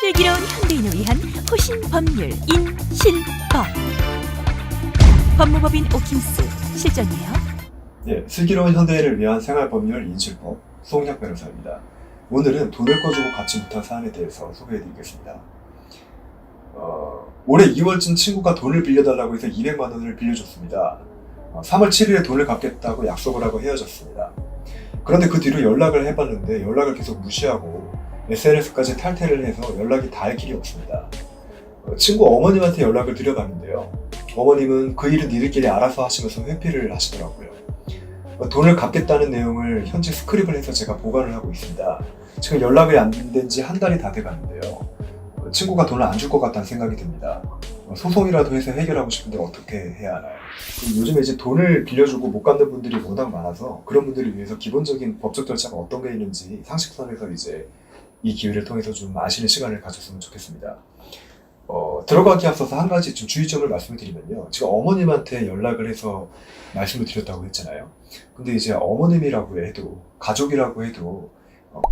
슬기로운 현대인을 위한 호신 법률 인실법. 법무법인 오킴스 실전이에요. 네, 슬기로운 현대인을 위한 생활법률 인실법 송은혁 변호사입니다. 오늘은 돈을 꺼주고 갚지 못한 사안에 대해서 소개해드리겠습니다. 올해 2월쯤 친구가 돈을 빌려달라고 해서 200만 원을 빌려줬습니다. 3월 7일에 돈을 갚겠다고 약속을 하고 헤어졌습니다. 그런데 그 뒤로 연락을 해봤는데 연락을 계속 무시하고 SNS까지 탈퇴를 해서 연락이 닿을 길이 없습니다. 친구 어머님한테 연락을 드려봤는데요. 어머님은 그 일은 니들끼리 알아서 하시면서 회피를 하시더라고요. 돈을 갚겠다는 내용을 현재 스크립을 해서 제가 보관을 하고 있습니다. 지금 연락이 안 된 지 한 달이 다 돼가는데요. 친구가 돈을 안 줄 것 같다는 생각이 듭니다. 소송이라도 해서 해결하고 싶은데 어떻게 해야 하나요? 요즘에 이제 돈을 빌려주고 못 갚는 분들이 워낙 많아서 그런 분들을 위해서 기본적인 법적 절차가 어떤 게 있는지 상식선에서 이제 이 기회를 통해서 좀 아시는 시간을 가졌으면 좋겠습니다. 들어가기 앞서서 한 가지 좀 주의점을 말씀을 드리면요. 제가 어머님한테 연락을 해서 말씀을 드렸다고 했잖아요. 근데 이제 어머님이라고 해도 가족이라고 해도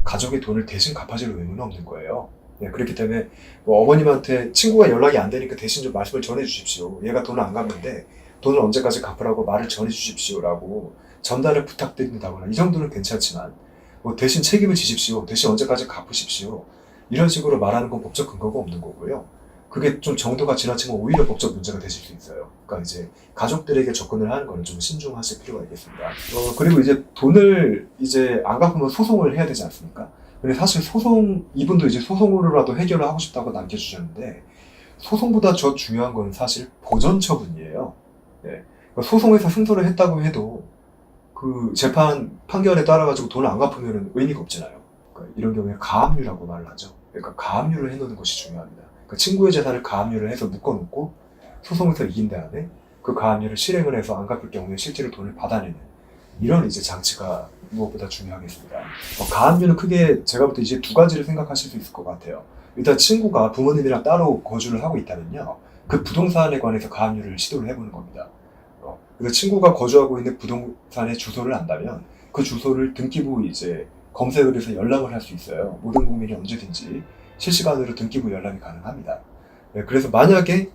가족의 돈을 대신 갚아줄 의무는 없는 거예요. 네, 그렇기 때문에 어머님한테 친구가 연락이 안 되니까 대신 좀 말씀을 전해 주십시오. 얘가 돈을 안 갚는데 돈을 언제까지 갚으라고 말을 전해 주십시오라고 전달을 부탁드린다거나 이 정도는 괜찮지만 대신 책임을 지십시오. 대신 언제까지 갚으십시오. 이런 식으로 말하는 건 법적 근거가 없는 거고요. 그게 좀 정도가 지나치면 오히려 법적 문제가 되실 수 있어요. 그러니까 이제 가족들에게 접근을 하는 거는 좀 신중하실 필요가 있겠습니다. 그리고 이제 돈을 이제 안 갚으면 소송을 해야 되지 않습니까? 근데 사실 이분도 이제 소송으로라도 해결을 하고 싶다고 남겨주셨는데, 소송보다 더 중요한 건 사실 보전 처분이에요. 네. 그러니까 소송에서 승소를 했다고 해도 그 재판 판결에 따라가지고 돈을 안 갚으면 의미가 없잖아요. 그러니까 이런 경우에 가압류라고 말을 하죠. 그러니까 가압류를 해놓는 것이 중요합니다. 그러니까 친구의 재산을 가압류를 해서 묶어놓고 소송에서 이긴 다음에 그 가압류를 실행을 해서 안 갚을 경우에 실제로 돈을 받아내는 이런 이제 장치가 무엇보다 중요하겠습니다. 가압류는 크게 제가 볼 때 이제 두 가지를 생각하실 수 있을 것 같아요. 일단 친구가 부모님이랑 따로 거주를 하고 있다면요. 그 부동산에 관해서 가압류를 시도를 해보는 겁니다. 그래서 친구가 거주하고 있는 부동산의 주소를 안다면 그 주소를 등기부 이제 검색을 해서 연락을 할 수 있어요. 모든 국민이 언제든지 실시간으로 등기부 연락이 가능합니다. 네, 그래서 만약에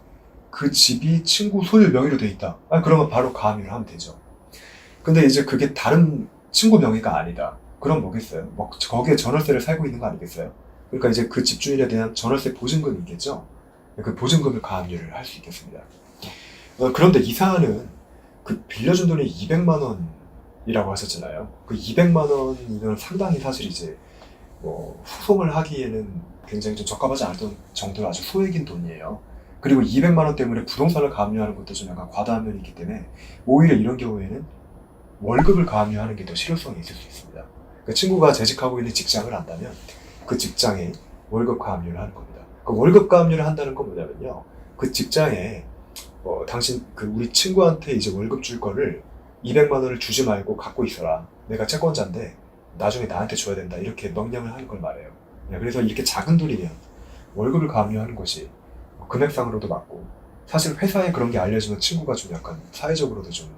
그 집이 친구 소유 명의로 돼 있다. 그러면 바로 가압류를 하면 되죠. 근데 이제 그게 다른 친구 명의가 아니다. 그럼 뭐겠어요? 거기에 전월세를 살고 있는 거 아니겠어요? 그러니까 이제 그 집주인에 대한 전월세 보증금이 있겠죠? 그 보증금을 가압류를 할 수 있겠습니다. 그런데 이 사안은 그 빌려준 돈이 200만 원이라고 하셨잖아요. 그 200만 원이면 상당히 사실 이제 소송을 하기에는 굉장히 좀 적합하지 않았던 정도로 아주 소액인 돈이에요. 그리고 200만 원 때문에 부동산을 가압류하는 것도 좀 약간 과다한 면이 있기 때문에 오히려 이런 경우에는 월급을 가압류하는 게 더 실효성이 있을 수 있습니다. 그 친구가 재직하고 있는 직장을 안다면 그 직장에 월급 가압류를 하는 겁니다. 그 월급 가압류를 한다는 건 뭐냐면요. 그 직장에 우리 친구한테 이제 월급 줄 거를 200만 원을 주지 말고 갖고 있어라. 내가 채권자인데 나중에 나한테 줘야 된다. 이렇게 명령을 하는 걸 말해요. 그래서 이렇게 작은 돈이면 월급을 가압류하는 것이 금액상으로도 맞고, 사실 회사에 그런 게 알려지면 친구가 좀 약간 사회적으로도 좀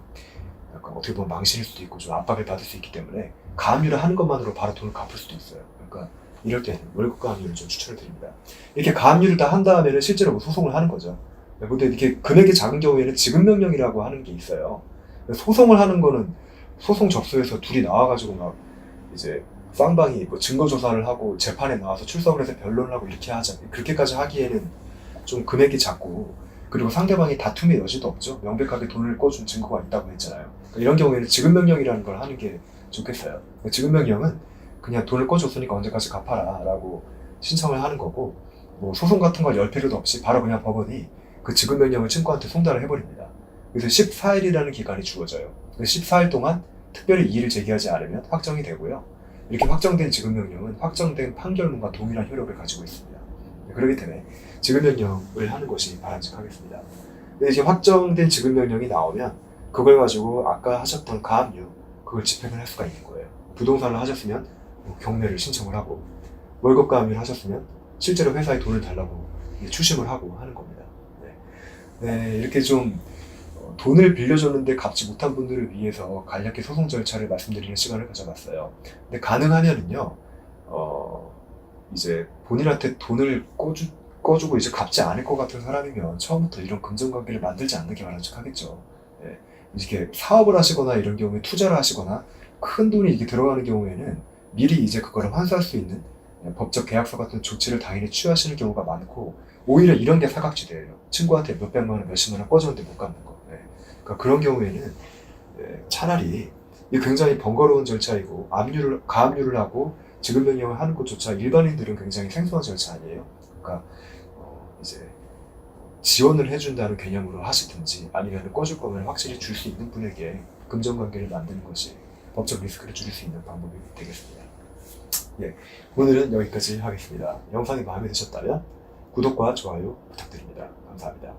약간 어떻게 보면 망신일 수도 있고 좀 압박을 받을 수 있기 때문에 가압류를 하는 것만으로 바로 돈을 갚을 수도 있어요. 그러니까 이럴 때는 월급 가압류를 좀 추천을 드립니다. 이렇게 가압류를 다 한 다음에는 실제로 소송을 하는 거죠. 근데 이렇게 금액이 작은 경우에는 지급명령이라고 하는 게 있어요. 소송을 하는 거는 소송 접수해서 둘이 나와가지고 막 이제 쌍방이 증거 조사를 하고 재판에 나와서 출석을 해서 변론을 하고 이렇게 그렇게까지 하기에는 좀 금액이 작고, 그리고 상대방이 다툼의 여지도 없죠. 명백하게 돈을 꿔준 증거가 있다고 했잖아요. 그러니까 이런 경우에는 지급명령이라는 걸 하는 게 좋겠어요. 지급명령은 그냥 돈을 꿔줬으니까 언제까지 갚아라 라고 신청을 하는 거고, 소송 같은 걸 열 필요도 없이 바로 그냥 법원이 그 지급명령을 친구한테 송달을 해버립니다. 그래서 14일이라는 기간이 주어져요. 14일 동안 특별히 이의를 제기하지 않으면 확정이 되고요. 이렇게 확정된 지급명령은 확정된 판결문과 동일한 효력을 가지고 있습니다. 그렇기 때문에 지급명령을 하는 것이 바람직하겠습니다. 근데 이제 확정된 지급명령이 나오면 그걸 가지고 아까 하셨던 가압류, 그걸 집행을 할 수가 있는 거예요. 부동산을 하셨으면 경매를 신청을 하고, 월급 가압류를 하셨으면 실제로 회사에 돈을 달라고 추심을 하고 하는 겁니다. 네, 이렇게 좀 돈을 빌려줬는데 갚지 못한 분들을 위해서 간략히 소송 절차를 말씀드리는 시간을 가져봤어요. 근데 가능하면은요, 이제 본인한테 돈을 꺼주고 이제 갚지 않을 것 같은 사람이면 처음부터 이런 금전관계를 만들지 않는 게 바람직하겠죠. 예. 이렇게 사업을 하시거나 이런 경우에 투자를 하시거나 큰 돈이 이게 들어가는 경우에는 미리 이제 그거를 환수할 수 있는 법적 계약서 같은 조치를 당연히 취하시는 경우가 많고, 오히려 이런 게 사각지대예요. 친구한테 몇백만 원, 몇십만 원 꺼줬는데 못 갚는 거. 예. 그러니까 그런 경우에는 차라리 이게 굉장히 번거로운 절차이고 가압류를 하고 지급 명령을 하는 것조차 일반인들은 굉장히 생소한 절차 아니에요. 그러니까 이제 지원을 해준다는 개념으로 하시든지 아니면 꺼줄 거면 확실히 줄 수 있는 분에게 금전관계를 만드는 것이 법적 리스크를 줄일 수 있는 방법이 되겠습니다. 예, 오늘은 여기까지 하겠습니다. 영상이 마음에 드셨다면 구독과 좋아요 부탁드립니다. 감사합니다.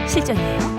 실전이에요.